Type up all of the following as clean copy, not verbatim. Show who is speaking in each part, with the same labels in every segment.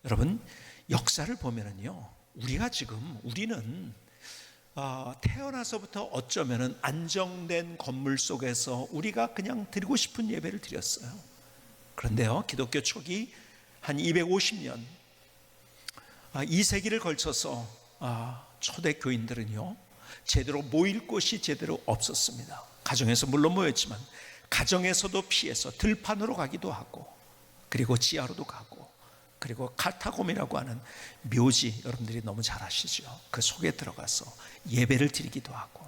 Speaker 1: 여러분, 역사를 보면은요, 우리는 태어나서부터 어쩌면은 안정된 건물 속에서 우리가 그냥 드리고 싶은 예배를 드렸어요. 그런데요, 기독교 초기 한 250년, 2세기를 걸쳐서 초대 교인들은요, 제대로 모일 곳이 제대로 없었습니다. 가정에서 물론 모였지만 가정에서도 피해서 들판으로 가기도 하고, 그리고 지하로도 가고, 그리고 카타콤이라고 하는 묘지, 여러분들이 너무 잘 아시죠? 그 속에 들어가서 예배를 드리기도 하고,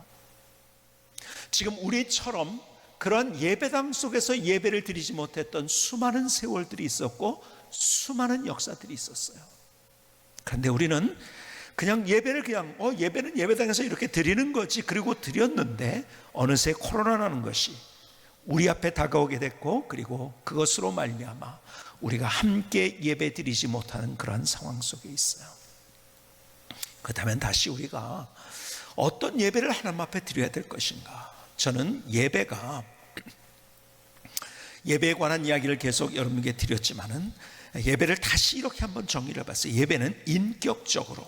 Speaker 1: 지금 우리처럼 그런 예배당 속에서 예배를 드리지 못했던 수많은 세월들이 있었고 수많은 역사들이 있었어요. 그런데 우리는 그냥 예배를 예배는 예배당에서 이렇게 드리는 거지, 그리고 드렸는데 어느새 코로나라는 것이 우리 앞에 다가오게 됐고, 그리고 그것으로 말미암아 우리가 함께 예배 드리지 못하는 그런 상황 속에 있어요. 그렇다면 다시 우리가 어떤 예배를 하나님 앞에 드려야 될 것인가? 저는 예배에 관한 이야기를 계속 여러분에게 드렸지만은, 예배를 다시 이렇게 한번 정리를 해봤어요. 예배는 인격적으로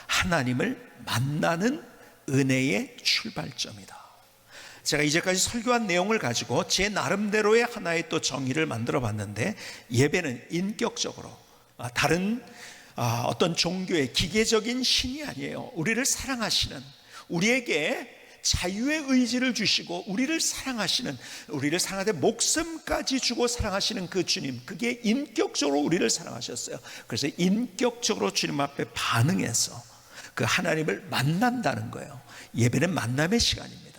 Speaker 1: 하나님을 만나는 은혜의 출발점이다. 제가 이제까지 설교한 내용을 가지고 제 나름대로의 하나의 또 정의를 만들어 봤는데, 예배는 인격적으로, 다른 어떤 종교의 기계적인 신이 아니에요. 우리를 사랑하시는, 우리에게 자유의 의지를 주시고 우리를 사랑하되 목숨까지 주고 사랑하시는 그 주님, 그게 인격적으로 우리를 사랑하셨어요. 그래서 인격적으로 주님 앞에 반응해서 그 하나님을 만난다는 거예요. 예배는 만남의 시간입니다.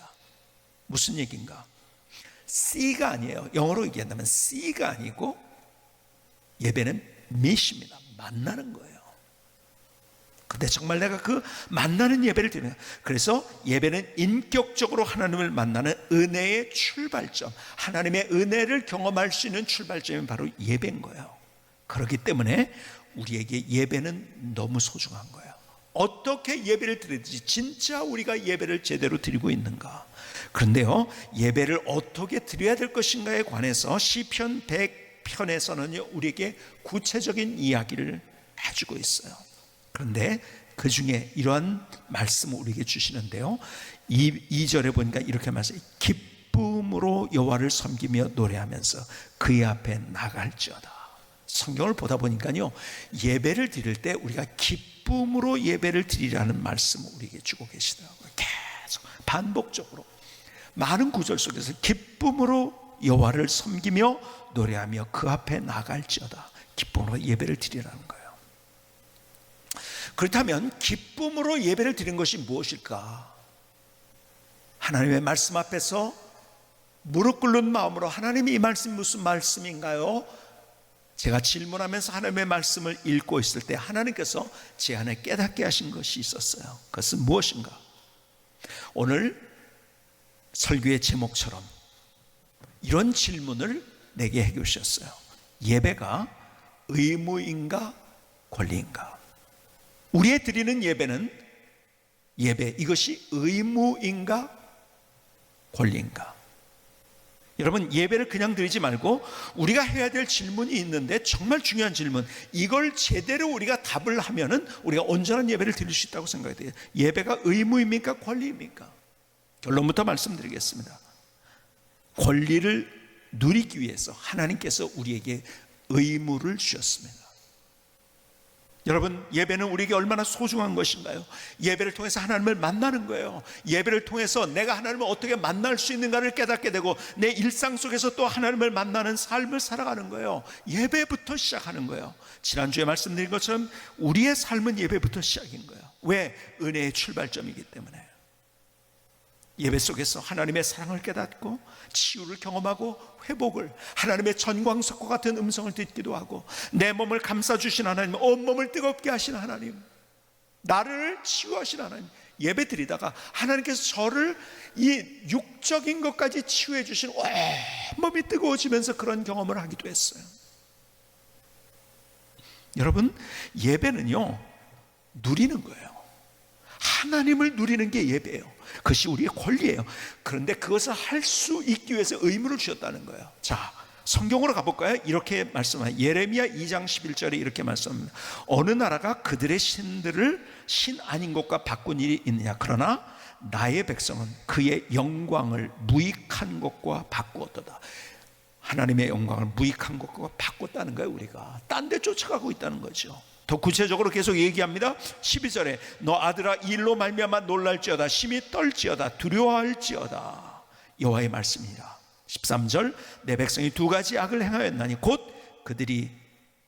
Speaker 1: 무슨 얘기인가? C가 아니에요. 영어로 얘기한다면 C가 아니고, 예배는 meet입니다. 만나는 거예요. 근데 정말 내가 그 만나는 예배를 드리는, 그래서 예배는 인격적으로 하나님을 만나는 은혜의 출발점, 하나님의 은혜를 경험할 수 있는 출발점이 바로 예배인 거예요. 그렇기 때문에 우리에게 예배는 너무 소중한 거예요. 어떻게 예배를 드리든지 진짜 우리가 예배를 제대로 드리고 있는가? 그런데요, 예배를 어떻게 드려야 될 것인가에 관해서 시편 100편에서는요 우리에게 구체적인 이야기를 해주고 있어요. 그런데 그 중에 이러한 말씀을 우리에게 주시는데요, 2절에 보니까 이렇게 말씀해요. 기쁨으로 여호와를 섬기며 노래하면서 그의 앞에 나갈지어다. 성경을 보다 보니까요, 예배를 드릴 때 우리가 기쁨으로 예배를 드리라는 말씀을 우리에게 주고 계시더라고요. 계속 반복적으로 많은 구절 속에서 기쁨으로 여호와를 섬기며 노래하며 그 앞에 나갈지어다. 기쁨으로 예배를 드리라는 거예요. 그렇다면 기쁨으로 예배를 드리는 것이 무엇일까? 하나님의 말씀 앞에서 무릎 꿇는 마음으로, 하나님이 이 말씀이 무슨 말씀인가요? 제가 질문하면서 하나님의 말씀을 읽고 있을 때 하나님께서 제 안에 깨닫게 하신 것이 있었어요. 그것은 무엇인가? 오늘 설교의 제목처럼 이런 질문을 내게 해 주셨어요. 예배가 의무인가 권리인가? 우리의 드리는 예배는, 이것이 의무인가 권리인가? 여러분, 예배를 그냥 드리지 말고 우리가 해야 될 질문이 있는데, 정말 중요한 질문, 이걸 제대로 우리가 답을 하면은 우리가 온전한 예배를 드릴 수 있다고 생각이 돼요. 예배가 의무입니까 권리입니까? 결론부터 말씀드리겠습니다. 권리를 누리기 위해서 하나님께서 우리에게 의무를 주셨습니다. 여러분, 예배는 우리에게 얼마나 소중한 것인가요? 예배를 통해서 하나님을 만나는 거예요. 예배를 통해서 내가 하나님을 어떻게 만날 수 있는가를 깨닫게 되고, 내 일상 속에서 또 하나님을 만나는 삶을 살아가는 거예요. 예배부터 시작하는 거예요. 지난주에 말씀드린 것처럼 우리의 삶은 예배부터 시작인 거예요. 왜? 은혜의 출발점이기 때문에. 예배 속에서 하나님의 사랑을 깨닫고 치유를 경험하고 회복을, 하나님의 전광석과 같은 음성을 듣기도 하고, 내 몸을 감싸주신 하나님, 온몸을 뜨겁게 하신 하나님, 나를 치유하신 하나님, 예배 드리다가 하나님께서 저를 이 육적인 것까지 치유해 주신, 온몸이 뜨거워지면서 그런 경험을 하기도 했어요. 여러분, 예배는요 누리는 거예요. 하나님을 누리는 게 예배예요. 그것이 우리의 권리예요. 그런데 그것을 할 수 있기 위해서 의무를 주셨다는 거예요. 자, 성경으로 가볼까요? 이렇게 말씀합니다. 예레미야 2장 11절에 이렇게 말씀합니다. 어느 나라가 그들의 신들을 신 아닌 것과 바꾼 일이 있느냐? 그러나 나의 백성은 그의 영광을 무익한 것과 바꾸었도다. 하나님의 영광을 무익한 것과 바꿨다는 거예요. 우리가 딴 데 쫓아가고 있다는 거죠. 더 구체적으로 계속 얘기합니다. 12절에 너 아들아, 이 일로 말미암아 놀랄지어다, 심히 떨지어다, 두려워할지어다. 여호와의 말씀이라. 13절 내 백성이 두 가지 악을 행하였나니 곧 그들이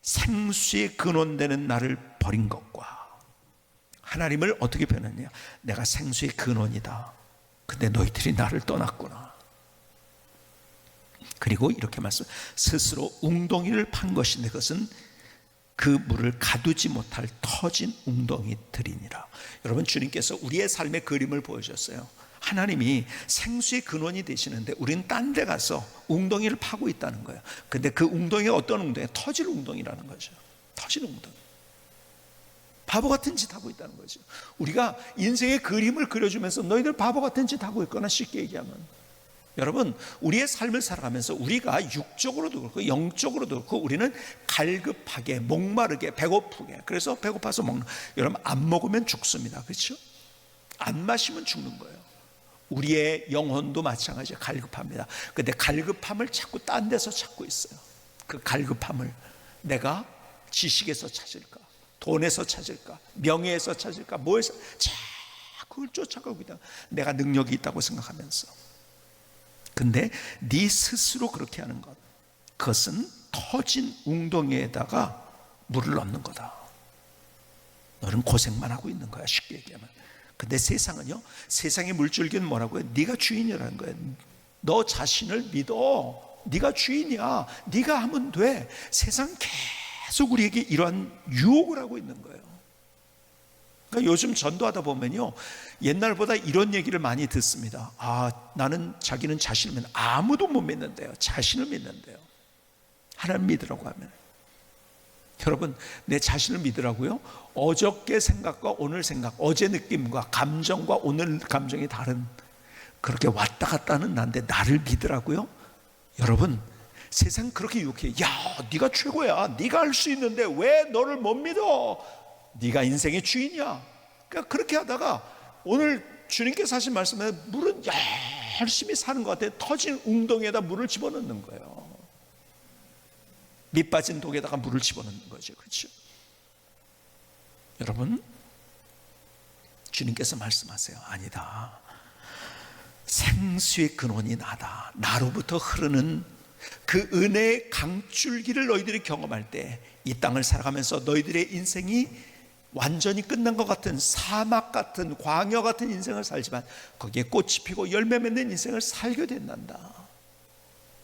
Speaker 1: 생수의 근원되는 나를 버린 것과. 하나님을 어떻게 표현했냐? 내가 생수의 근원이다. 근데 너희들이 나를 떠났구나. 그리고 이렇게 말씀, 스스로 웅덩이를 판 것인데 그것은 그 물을 가두지 못할 터진 웅덩이들이니라. 여러분, 주님께서 우리의 삶의 그림을 보여줬어요. 하나님이 생수의 근원이 되시는데 우리는 딴 데 가서 웅덩이를 파고 있다는 거예요. 근데 그 웅덩이가 어떤 웅덩이예요? 터질 웅덩이라는 거죠. 터질 웅덩이. 바보 같은 짓 하고 있다는 거죠. 우리가 인생의 그림을 그려주면서 너희들 바보 같은 짓 하고 있거나, 쉽게 얘기하면, 여러분, 우리의 삶을 살아가면서 우리가 육적으로도 그렇고 영적으로도 그렇고 우리는 갈급하게, 목마르게, 배고프게, 그래서 배고파서 먹는, 여러분, 안 먹으면 죽습니다. 그렇죠? 안 마시면 죽는 거예요. 우리의 영혼도 마찬가지예요. 갈급합니다. 근데 갈급함을 자꾸 딴 데서 찾고 있어요. 그 갈급함을 내가 지식에서 찾을까, 돈에서 찾을까, 명예에서 찾을까, 뭐에서 자꾸 쫓아가고 있다. 내가 능력이 있다고 생각하면서. 근데 네 스스로 그렇게 하는 것, 그것은 터진 웅덩이에다가 물을 넣는 거다. 너는 고생만 하고 있는 거야, 쉽게 얘기하면. 근데 세상은요, 세상의 물줄기는 뭐라고요? 네가 주인이라는 거예요. 너 자신을 믿어. 네가 주인이야. 네가 하면 돼. 세상 계속 우리에게 이러한 유혹을 하고 있는 거예요. 그러니까 요즘 전도하다 보면요, 옛날보다 이런 얘기를 많이 듣습니다. 나는, 자기는 자신을 믿는, 아무도 못 믿는데요, 자신을 믿는데요. 하나님 믿으라고 하면, 여러분, 내 자신을 믿으라고요? 어저께 생각과 오늘 생각, 어제 느낌과 감정과 오늘 감정이 다른, 그렇게 왔다 갔다 하는 나인데 나를 믿으라고요? 여러분, 세상 그렇게 유혹해. 야, 네가 최고야. 네가 할 수 있는데 왜 너를 못 믿어? 네가 인생의 주인이야. 그러니까 그렇게 하다가 오늘 주님께서 하신 말씀에 물은 열심히 사는 것 같아. 터진 웅덩이에다 물을 집어넣는 거예요. 밑 빠진 독에다가 물을 집어넣는 거죠. 그렇죠? 여러분, 주님께서 말씀하세요. 아니다. 생수의 근원이 나다. 나로부터 흐르는 그 은혜의 강줄기를 너희들이 경험할 때 이 땅을 살아가면서 너희들의 인생이 완전히 끝난 것 같은, 사막 같은, 광야 같은 인생을 살지만 거기에 꽃이 피고 열매 맺는 인생을 살게 된단다.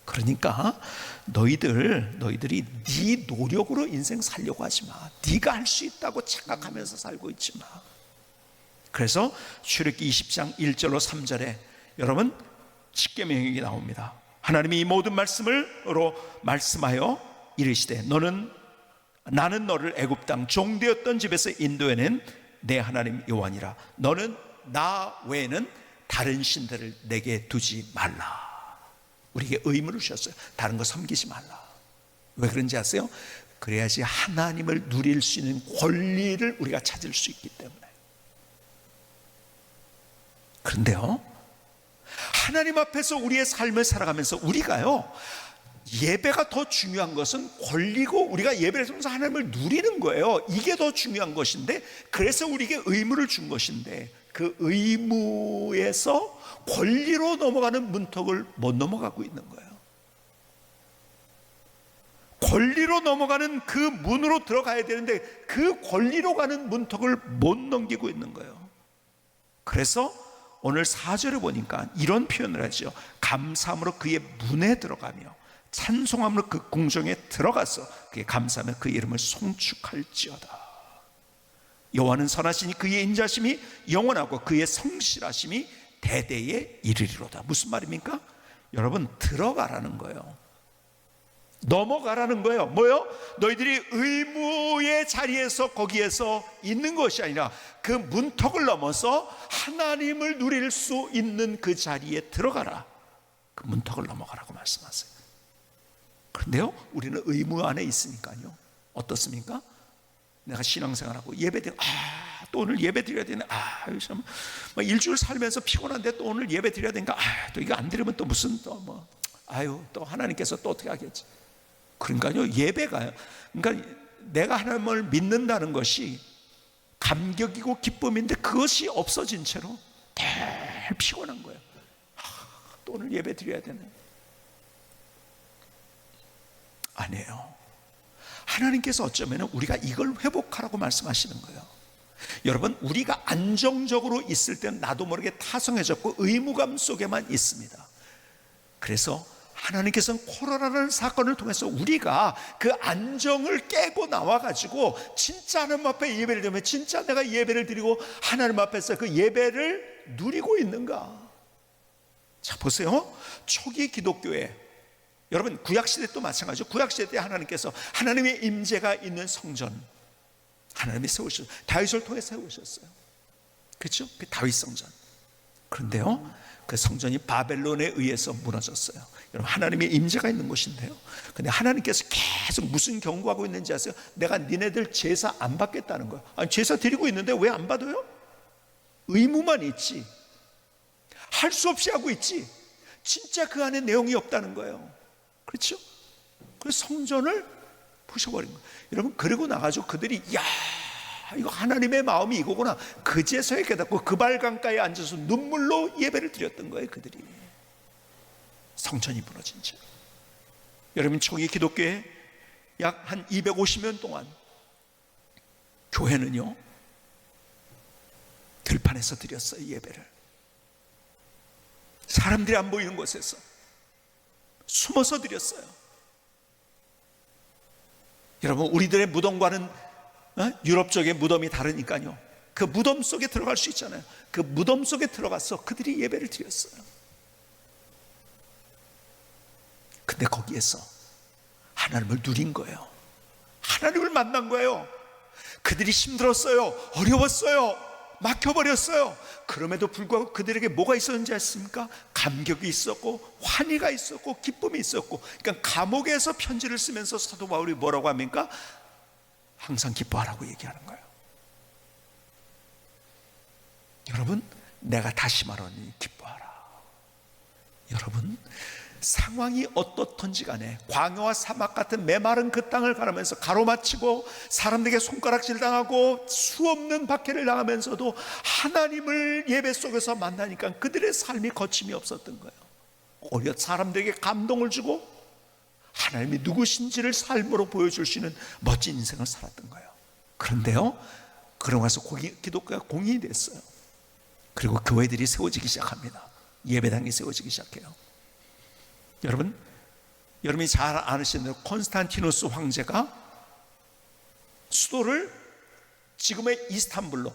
Speaker 1: 그러니까 너희들이 네 노력으로 인생 살려고 하지 마. 네가 할 수 있다고 착각하면서 살고 있지 마. 그래서 출애굽기 20장 1절로 3절에 여러분, 십계명이 나옵니다. 하나님이 이 모든 말씀으로 말씀하여 이르시되 나는 너를 애굽 땅 종되었던 집에서 인도해낸 내 하나님 여호와니라. 너는 나 외에는 다른 신들을 내게 두지 말라. 우리에게 의무를 주셨어요. 다른 거 섬기지 말라. 왜 그런지 아세요? 그래야지 하나님을 누릴 수 있는 권리를 우리가 찾을 수 있기 때문에. 그런데요, 하나님 앞에서 우리의 삶을 살아가면서 우리가요, 예배가 더 중요한 것은 권리고, 우리가 예배를 통해서 하나님을 누리는 거예요. 이게 더 중요한 것인데, 그래서 우리에게 의무를 준 것인데, 그 의무에서 권리로 넘어가는 문턱을 못 넘어가고 있는 거예요. 권리로 넘어가는 그 문으로 들어가야 되는데 그 권리로 가는 문턱을 못 넘기고 있는 거예요. 그래서 오늘 4절에 보니까 이런 표현을 하죠. 감사함으로 그의 문에 들어가며 찬송함으로 그 궁정에 들어가서 그의 감사하며 그 이름을 송축할지어다. 여호와는 선하시니 그의 인자심이 영원하고 그의 성실하심이 대대에 이르리로다. 무슨 말입니까? 여러분, 들어가라는 거예요. 넘어가라는 거예요. 뭐요? 너희들이 의무의 자리에서, 거기에서 있는 것이 아니라 그 문턱을 넘어서 하나님을 누릴 수 있는 그 자리에 들어가라. 그 문턱을 넘어가라고 말씀하세요. 그런데요, 우리는 의무 안에 있으니까요. 어떻습니까? 내가 신앙생활하고 예배드려, 또 오늘 예배 드려야 되네. 참, 일주일 살면서 피곤한데 또 오늘 예배 드려야 되니까, 또 이거 안 드리면 또 무슨 또 하나님께서 또 어떻게 하겠지. 그러니까요, 예배가요. 그러니까 내가 하나님을 믿는다는 것이 감격이고 기쁨인데 그것이 없어진 채로 늘 피곤한 거예요. 또 오늘 예배 드려야 되네. 아니에요. 하나님께서 어쩌면 우리가 이걸 회복하라고 말씀하시는 거예요. 여러분, 우리가 안정적으로 있을 때는 나도 모르게 타성해졌고 의무감 속에만 있습니다. 그래서 하나님께서는 코로나라는 사건을 통해서 우리가 그 안정을 깨고 나와가지고 진짜 하나님 앞에 예배를 드리면 진짜 내가 예배를 드리고 하나님 앞에서 그 예배를 누리고 있는가. 자, 보세요. 초기 기독교에, 여러분 구약시대 또 마찬가지죠. 구약시대 때 하나님께서 하나님의 임재가 있는 성전 하나님이 세우셨어요. 다윗을 통해 세우셨어요. 그렇죠? 그 다윗 성전. 그런데요, 그 성전이 바벨론에 의해서 무너졌어요. 여러분, 하나님의 임재가 있는 곳인데요, 근데 하나님께서 계속 무슨 경고하고 있는지 아세요? 내가 니네들 제사 안 받겠다는 거예요. 아니, 제사 드리고 있는데 왜 안 받아요? 의무만 있지, 할 수 없이 하고 있지, 진짜 그 안에 내용이 없다는 거예요. 그렇죠? 그래서 성전을 부셔버린 거예요. 여러분, 그러고 나가지고 그들이 이거 하나님의 마음이 이거구나, 그제서야 깨닫고 그발강가에 앉아서 눈물로 예배를 드렸던 거예요. 그들이 성전이 무너진 채. 여러분, 초기 기독교에 약 한 250년 동안 교회는요 들판에서 드렸어요. 예배를 사람들이 안 보이는 곳에서 숨어서 드렸어요. 여러분, 우리들의 무덤과는 유럽 쪽의 무덤이 다르니까요, 그 무덤 속에 들어갈 수 있잖아요. 그 무덤 속에 들어가서 그들이 예배를 드렸어요. 근데 거기에서 하나님을 누린 거예요. 하나님을 만난 거예요. 그들이 힘들었어요. 어려웠어요. 막혀버렸어요. 그럼에도 불구하고 그들에게 뭐가 있었는지 아십니까? 감격이 있었고 환희가 있었고 기쁨이 있었고. 그러니까 감옥에서 편지를 쓰면서 사도 바울이 뭐라고 합니까? 항상 기뻐하라고 얘기하는 거예요. 여러분, 내가 다시 말하니 기뻐하라. 여러분, 상황이 어떻든지 간에 광야와 사막 같은 메마른 그 땅을 가르면서 가로막히고 사람들에게 손가락질 당하고 수없는 박해를 당하면서도 하나님을 예배 속에서 만나니까 그들의 삶이 거침이 없었던 거예요. 오히려 사람들에게 감동을 주고 하나님이 누구신지를 삶으로 보여줄 수 있는 멋진 인생을 살았던 거예요. 그런데요, 그러고 나서 기독교가 공인이 됐어요. 그리고 교회들이 세워지기 시작합니다. 예배당이 세워지기 시작해요. 여러분이 잘 아시는 대로 콘스탄티누스 황제가 수도를 지금의 이스탄불로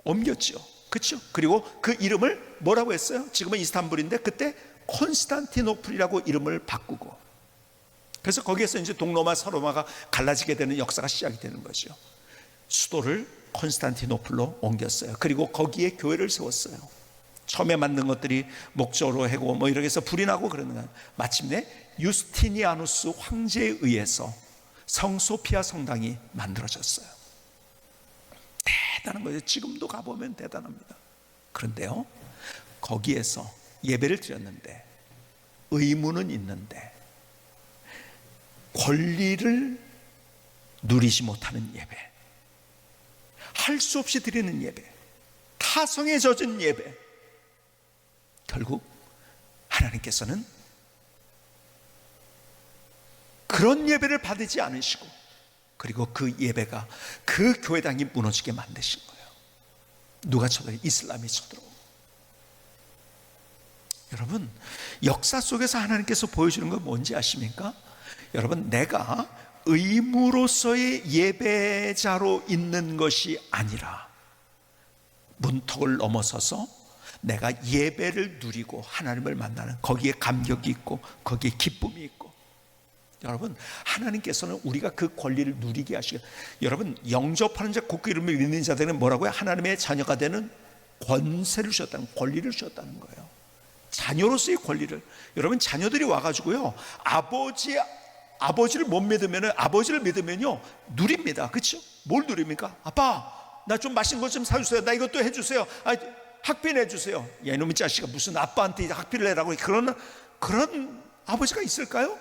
Speaker 1: 옮겼죠. 그렇죠? 그리고 그 이름을 뭐라고 했어요? 지금은 이스탄불인데 그때 콘스탄티노플이라고 이름을 바꾸고, 그래서 거기에서 이제 동로마 서로마가 갈라지게 되는 역사가 시작이 되는 거죠. 수도를 콘스탄티노플로 옮겼어요. 그리고 거기에 교회를 세웠어요. 처음에 만든 것들이 목조로 해고 이렇게 해서 불이 나고 그러는 거예요. 마침내 유스티니아누스 황제에 의해서 성소피아 성당이 만들어졌어요. 대단한 거죠. 지금도 가보면 대단합니다. 그런데요, 거기에서 예배를 드렸는데 의무는 있는데 권리를 누리지 못하는 예배, 할 수 없이 드리는 예배, 타성에 젖은 예배, 결국 하나님께서는 그런 예배를 받지 않으시고, 그리고 그 예배가 그 교회당이 무너지게 만드신 거예요. 누가 쳐들어? 이슬람이 쳐들어. 여러분, 역사 속에서 하나님께서 보여주는 건 뭔지 아십니까? 여러분, 내가 의무로서의 예배자로 있는 것이 아니라 문턱을 넘어서서 내가 예배를 누리고 하나님을 만나는, 거기에 감격이 있고 거기에 기쁨이 있고. 여러분, 하나님께서는 우리가 그 권리를 누리게 하시고, 여러분, 영접하는 자, 곧 그 이름을 믿는 자들은 뭐라고요? 하나님의 자녀가 되는 권세를 주셨다는, 권리를 주셨다는 거예요. 자녀로서의 권리를. 여러분, 자녀들이 와가지고요, 아버지를 못 믿으면, 아버지를 믿으면요 누립니다. 그렇죠? 뭘 누립니까? 아빠, 나 좀 맛있는 것 좀 사주세요. 나 이것도 해주세요. 학비 내주세요. 야, 이놈의 자식아, 무슨 아빠한테 학비를 내라고. 그런 아버지가 있을까요?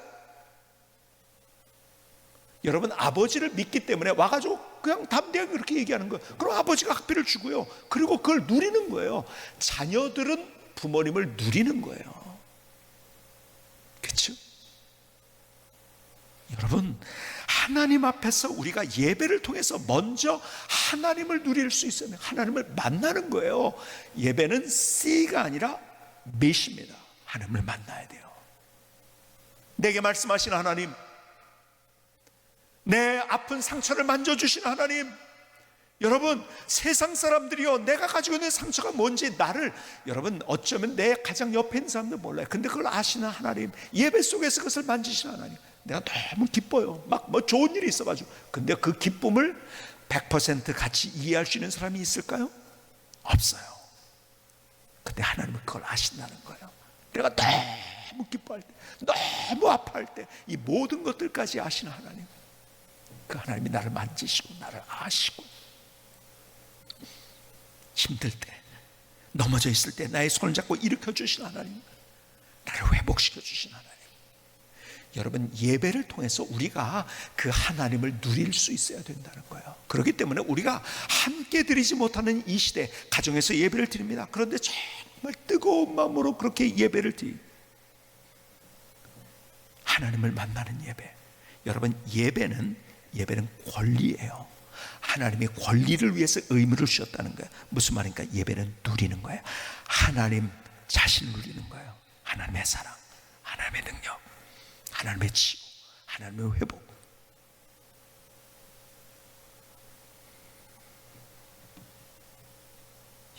Speaker 1: 여러분, 아버지를 믿기 때문에 와가지고 그냥 담대하게 그렇게 얘기하는 거예요. 그럼 아버지가 학비를 주고요, 그리고 그걸 누리는 거예요. 자녀들은 부모님을 누리는 거예요. 그렇죠? 여러분, 하나님 앞에서 우리가 예배를 통해서 먼저 하나님을 누릴 수 있으면 하나님을 만나는 거예요. 예배는 C가 아니라 M입니다. 하나님을 만나야 돼요. 내게 말씀하신 하나님, 내 아픈 상처를 만져주신 하나님. 여러분, 세상 사람들이요, 내가 가지고 있는 상처가 뭔지 나를, 여러분, 어쩌면 내 가장 옆에 있는 사람도 몰라요. 근데 그걸 아시는 하나님, 예배 속에서 그것을 만지시는 하나님, 내가 너무 기뻐요. 막 뭐 좋은 일이 있어가지고. 근데 그 기쁨을 100% 같이 이해할 수 있는 사람이 있을까요? 없어요. 근데 하나님은 그걸 아신다는 거예요. 내가 너무 기뻐할 때, 너무 아파할 때, 이 모든 것들까지 아시는 하나님, 그 하나님이 나를 만지시고 나를 아시고, 힘들 때, 넘어져 있을 때 나의 손을 잡고 일으켜 주신 하나님, 나를 회복시켜 주신 하나님. 여러분, 예배를 통해서 우리가 그 하나님을 누릴 수 있어야 된다는 거예요. 그렇기 때문에 우리가 함께 드리지 못하는 이 시대, 가정에서 예배를 드립니다. 그런데 정말 뜨거운 마음으로 그렇게 예배를 드립니다. 하나님을 만나는 예배. 여러분, 예배는 권리예요. 하나님의 권리를 위해서 의무를 주셨다는 거예요. 무슨 말입니까? 예배는 누리는 거예요. 하나님 자신을 누리는 거예요. 하나님의 사랑, 하나님의 능력, 하나님의 치유, 하나님의 회복.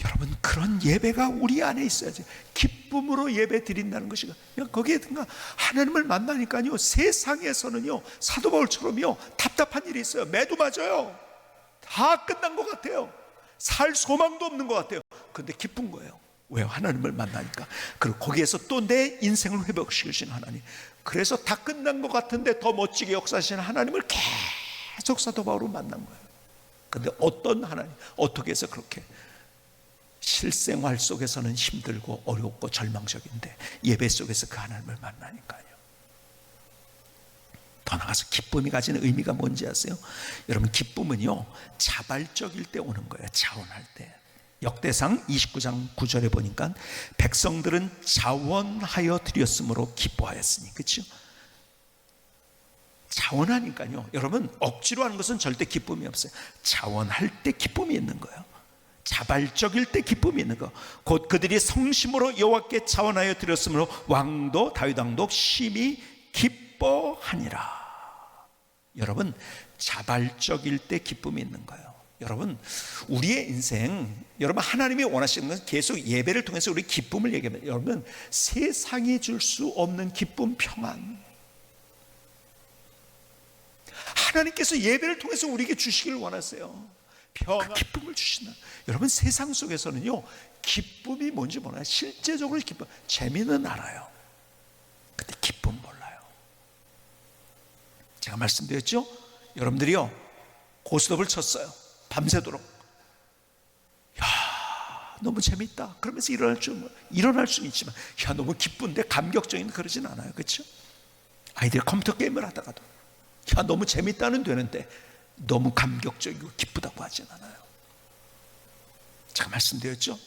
Speaker 1: 여러분, 그런 예배가 우리 안에 있어야지. 기쁨으로 예배 드린다는 것이, 거기에 든가 하나님을 만나니까요, 세상에서는요, 사도 바울처럼요, 답답한 일이 있어요. 매도 맞아요. 다 끝난 것 같아요. 살 소망도 없는 것 같아요. 근데 기쁜 거예요. 왜요? 하나님을 만나니까. 그리고 거기에서 또 내 인생을 회복시키시는 하나님. 그래서 다 끝난 것 같은데 더 멋지게 역사하시는 하나님을 계속 사도 바울은 만난 거예요. 근데 어떤 하나님, 어떻게 해서 그렇게 실생활 속에서는 힘들고 어렵고 절망적인데 예배 속에서 그 하나님을 만나니까요. 더 나가서 기쁨이 가지는 의미가 뭔지 아세요? 여러분, 기쁨은요, 자발적일 때 오는 거예요. 자원할 때. 역대상 29장 9절에 보니까 백성들은 자원하여 드렸으므로 기뻐하였으니. 그렇죠? 자원하니까요, 여러분, 억지로 하는 것은 절대 기쁨이 없어요. 자원할 때 기쁨이 있는 거예요. 자발적일 때 기쁨이 있는 거. 곧 그들이 성심으로 여호와께 자원하여 드렸으므로 왕도 다윗 왕도 심히 기뻐하니라. 여러분, 자발적일 때 기쁨이 있는 거예요. 여러분, 우리의 인생, 여러분, 하나님이 원하시는 것은 계속 예배를 통해서 우리 기쁨을 얘기합니다. 여러분, 세상이 줄 수 없는 기쁨, 평안, 하나님께서 예배를 통해서 우리에게 주시기를 원하세요. 평안, 그 기쁨을 주신다. 여러분, 세상 속에서는요, 기쁨이 뭔지 몰라요. 실제적으로 기쁨, 재미는 알아요. 근데 기쁨 몰라요. 제가 말씀드렸죠? 여러분들이요, 고스톱을 쳤어요. 밤새도록. 야, 너무 재밌다. 그러면서 일어날 수는 있지만, 야, 너무 기쁜데 감격적인 그러진 않아요. 그렇죠? 아이들이 컴퓨터 게임을 하다가도, 야, 너무 재밌다는 되는데 너무 감격적이고 기쁘다고 하진 않아요. 제가 말씀드렸죠?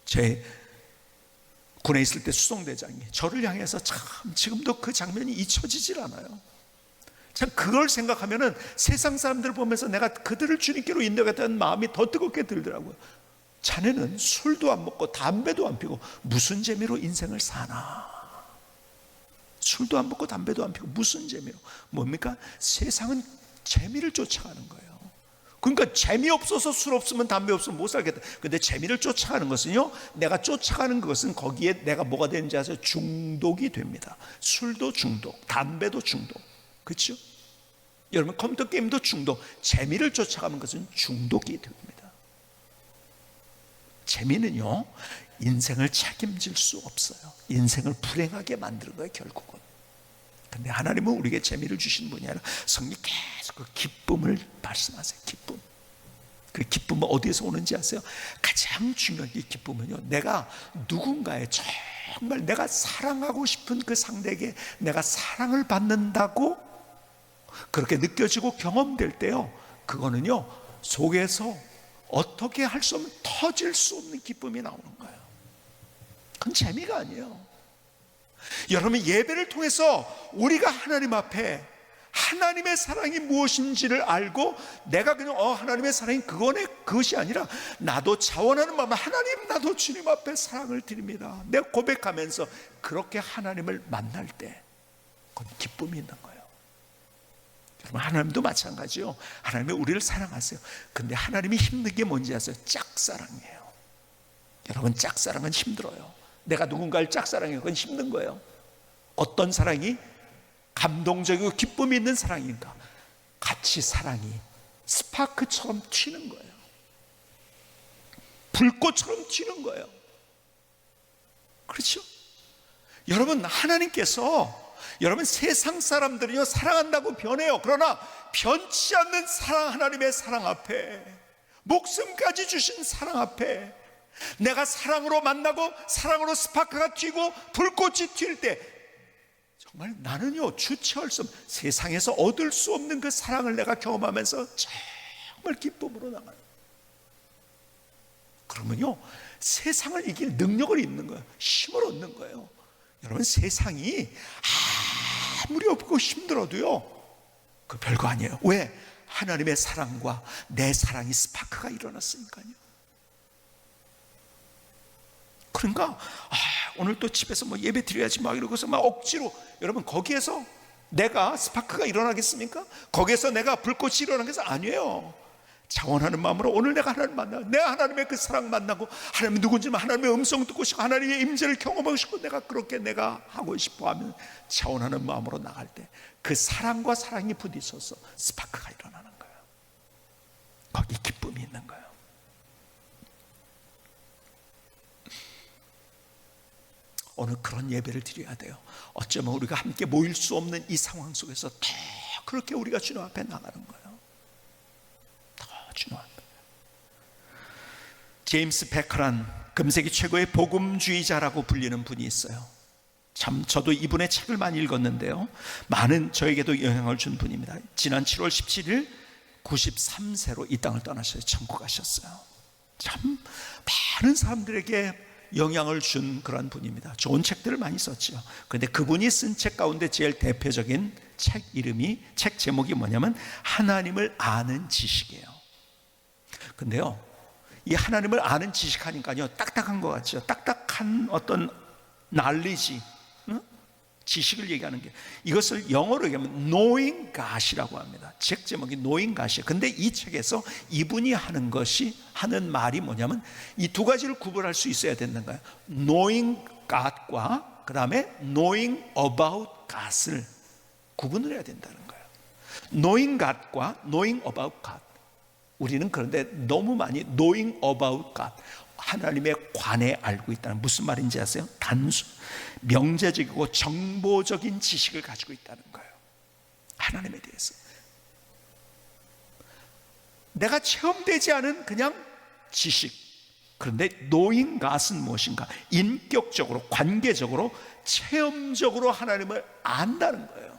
Speaker 1: 제 군에 있을 때 수송대장이 저를 향해서 참 지금도 그 장면이 잊혀지질 않아요. 참 그걸 생각하면은 세상 사람들을 보면서 내가 그들을 주님께로 인도하겠다는 마음이 더 뜨겁게 들더라고요. 자네는 술도 안 먹고 담배도 안 피고 무슨 재미로 인생을 사나? 술도 안 먹고 담배도 안 피고 무슨 재미로? 뭡니까? 세상은 재미를 쫓아가는 거예요. 그러니까 재미없어서 술 없으면 담배 없으면 못 살겠다. 근데 재미를 쫓아가는 것은요, 내가 쫓아가는 것은 거기에 내가 뭐가 되는지 아세요? 중독이 됩니다. 술도 중독, 담배도 중독. 그렇죠? 여러분, 컴퓨터 게임도 중독. 재미를 쫓아가는 것은 중독이 됩니다. 재미는요, 인생을 책임질 수 없어요. 인생을 불행하게 만드는 거예요, 결국은. 근데 하나님은 우리에게 재미를 주신 분이 아니라 성령이 계속 그 기쁨을 말씀하세요. 기쁨. 그 기쁨은 어디에서 오는지 아세요? 가장 중요한 이 기쁨은요, 내가 누군가의 정말 내가 사랑하고 싶은 그 상대에게 내가 사랑을 받는다고 그렇게 느껴지고 경험될 때요, 그거는요 속에서 어떻게 할 수 없는, 터질 수 없는 기쁨이 나오는 거예요. 그건 재미가 아니에요. 여러분, 예배를 통해서 우리가 하나님 앞에 하나님의 사랑이 무엇인지를 알고 내가 그냥 하나님의 사랑이 그것이 아니라 나도 자원하는 마음, 하나님, 나도 주님 앞에 사랑을 드립니다, 내가 고백하면서 그렇게 하나님을 만날 때 그건 기쁨이 있는 거예요. 여러분, 하나님도 마찬가지요. 하나님이 우리를 사랑하세요. 근데 하나님이 힘든 게 뭔지 아세요? 짝사랑이에요. 여러분, 짝사랑은 힘들어요. 내가 누군가를 짝사랑해요. 그건 힘든 거예요. 어떤 사랑이 감동적이고 기쁨이 있는 사랑인가? 같이 사랑이 스파크처럼 튀는 거예요. 불꽃처럼 튀는 거예요. 그렇죠? 여러분, 하나님께서 여러분, 세상 사람들이요 사랑한다고 변해요. 그러나 변치 않는 사랑, 하나님의 사랑 앞에, 목숨까지 주신 사랑 앞에 내가 사랑으로 만나고 사랑으로 스파크가 튀고 불꽃이 튈 때 정말 나는요 주체할 수 없는, 세상에서 얻을 수 없는 그 사랑을 내가 경험하면서 정말 기쁨으로 나가요. 그러면요 세상을 이길 능력을 얻는 거예요. 힘을 얻는 거예요. 여러분, 세상이 아무리 없고 힘들어도요 그 별거 아니에요. 왜? 하나님의 사랑과 내 사랑이 스파크가 일어났으니까요. 그러니까 오늘 또 집에서 뭐 예배 드려야지 막 이러고서 막 억지로, 여러분, 거기에서 내가 스파크가 일어나겠습니까? 거기에서 내가 불꽃이 일어나겠어? 아니에요. 자원하는 마음으로 오늘 내가 하나님 만나고, 내가 하나님의 그 사랑 만나고, 하나님 누군지 하나님의 음성 듣고 싶고 하나님의 임재를 경험하고 싶고 내가 그렇게 내가 하고 싶어 하면 자원하는 마음으로 나갈 때 그 사랑과 사랑이 부딪혀서 스파크가 일어나는 거예요. 거기 기쁨이 있는 거예요. 오늘 그런 예배를 드려야 돼요. 어쩌면 우리가 함께 모일 수 없는 이 상황 속에서 더 그렇게 우리가 주님 앞에 나가는 거예요. 더 주님 앞에. 제임스 베커란 금세기 최고의 복음주의자라고 불리는 분이 있어요. 참 저도 이분의 책을 많이 읽었는데요, 많은 저에게도 영향을 준 분입니다. 지난 7월 17일 93세로 이 땅을 떠나셔서 천국 가셨어요. 참 많은 사람들에게 영향을 준 그런 분입니다. 좋은 책들을 많이 썼죠. 그런데 그분이 쓴 책 가운데 제일 대표적인 책 제목이 뭐냐면 하나님을 아는 지식이에요. 근데요, 이 하나님을 아는 지식 하니까요 딱딱한 것 같죠. 딱딱한 어떤 knowledge, 지식을 얘기하는 게, 이것을 영어로 얘기하면 knowing God이라고 합니다. 책 제목이 knowing God이에요. 근데 이 책에서 이분이 하는 말이 뭐냐면 이 두 가지를 구분할 수 있어야 되는 거예요. knowing God과 그 다음에 knowing about God을 구분을 해야 된다는 거예요. knowing God과 knowing about God. 우리는 그런데 너무 많이 knowing about God, 하나님에 관해 알고 있다는, 무슨 말인지 아세요? 명제적이고 정보적인 지식을 가지고 있다는 거예요. 하나님에 대해서 내가 체험되지 않은 그냥 지식. 그런데 knowing God은 무엇인가? 인격적으로, 관계적으로, 체험적으로 하나님을 안다는 거예요.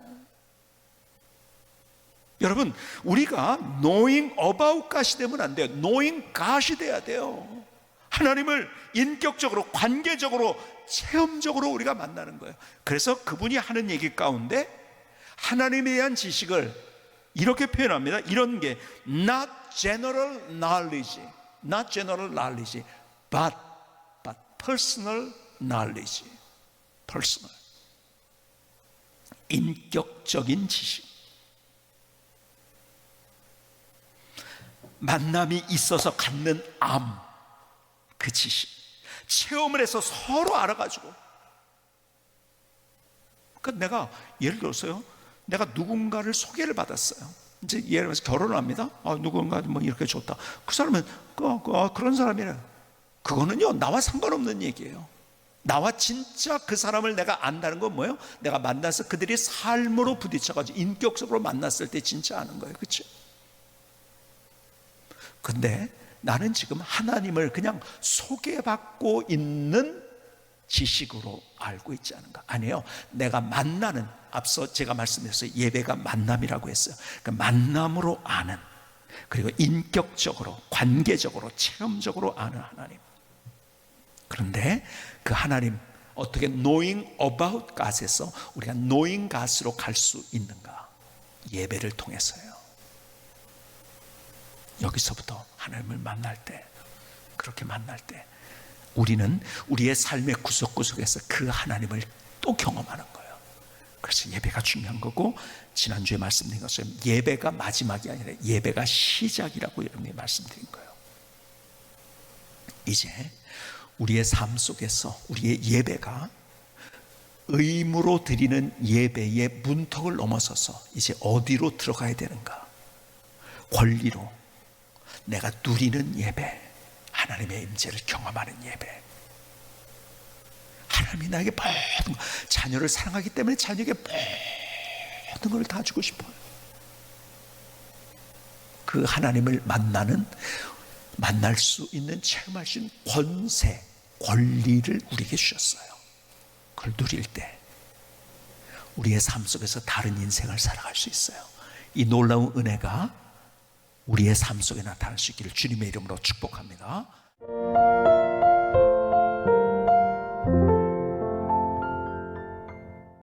Speaker 1: 여러분, 우리가 knowing about God이 되면 안 돼요. knowing God이 돼야 돼요. 하나님을 인격적으로, 관계적으로, 체험적으로 우리가 만나는 거예요. 그래서 그분이 하는 얘기 가운데 하나님에 대한 지식을 이렇게 표현합니다. 이런 게 not general knowledge, not general knowledge, but personal knowledge. personal, 인격적인 지식. 만남이 있어서 갖는 그 지식, 체험을 해서 서로 알아가지고. 그러니까 내가 예를 들어서요, 내가 누군가를 소개를 받았어요. 이제 예를 들어서 결혼을 합니다. 누군가 뭐 이렇게 좋다. 그 사람은 그런 사람이래. 그거는요, 나와 상관없는 얘기예요. 나와 진짜 그 사람을 내가 안다는 건 뭐예요? 내가 만나서 그들이 삶으로 부딪혀가지고 인격적으로 만났을 때 진짜 아는 거예요. 그렇죠? 근데 나는 지금 하나님을 그냥 소개받고 있는 지식으로 알고 있지 않은가? 아니에요. 내가 만나는, 앞서 제가 말씀드렸어요. 예배가 만남이라고 했어요. 그 만남으로 아는, 그리고 인격적으로, 관계적으로, 체험적으로 아는 하나님. 그런데 그 하나님, 어떻게 knowing about God에서 우리가 knowing God으로 갈 수 있는가? 예배를 통해서요. 여기서부터 하나님을 만날 때, 그렇게 만날 때 우리는 우리의 삶의 구석구석에서 그 하나님을 또 경험하는 거예요. 그래서 예배가 중요한 거고, 지난주에 말씀드린 것처럼 예배가 마지막이 아니라 예배가 시작이라고 여러분이 말씀드린 거예요. 이제 우리의 삶 속에서 우리의 예배가 의무로 드리는 예배의 문턱을 넘어서서 이제 어디로 들어가야 되는가? 권리로 내가 누리는 예배, 하나님의 임재를 경험하는 예배. 하나님이 나에게 모든 것, 자녀를 사랑하기 때문에 자녀에게 모든 걸 다 주고 싶어요. 그 하나님을 만날 수 있는, 체험할 수 있는 권세, 권리를 우리에게 주셨어요. 그걸 누릴 때 우리의 삶 속에서 다른 인생을 살아갈 수 있어요. 이 놀라운 은혜가 우리의 삶 속에 나타날 수 있기를 주님의 이름으로 축복합니다.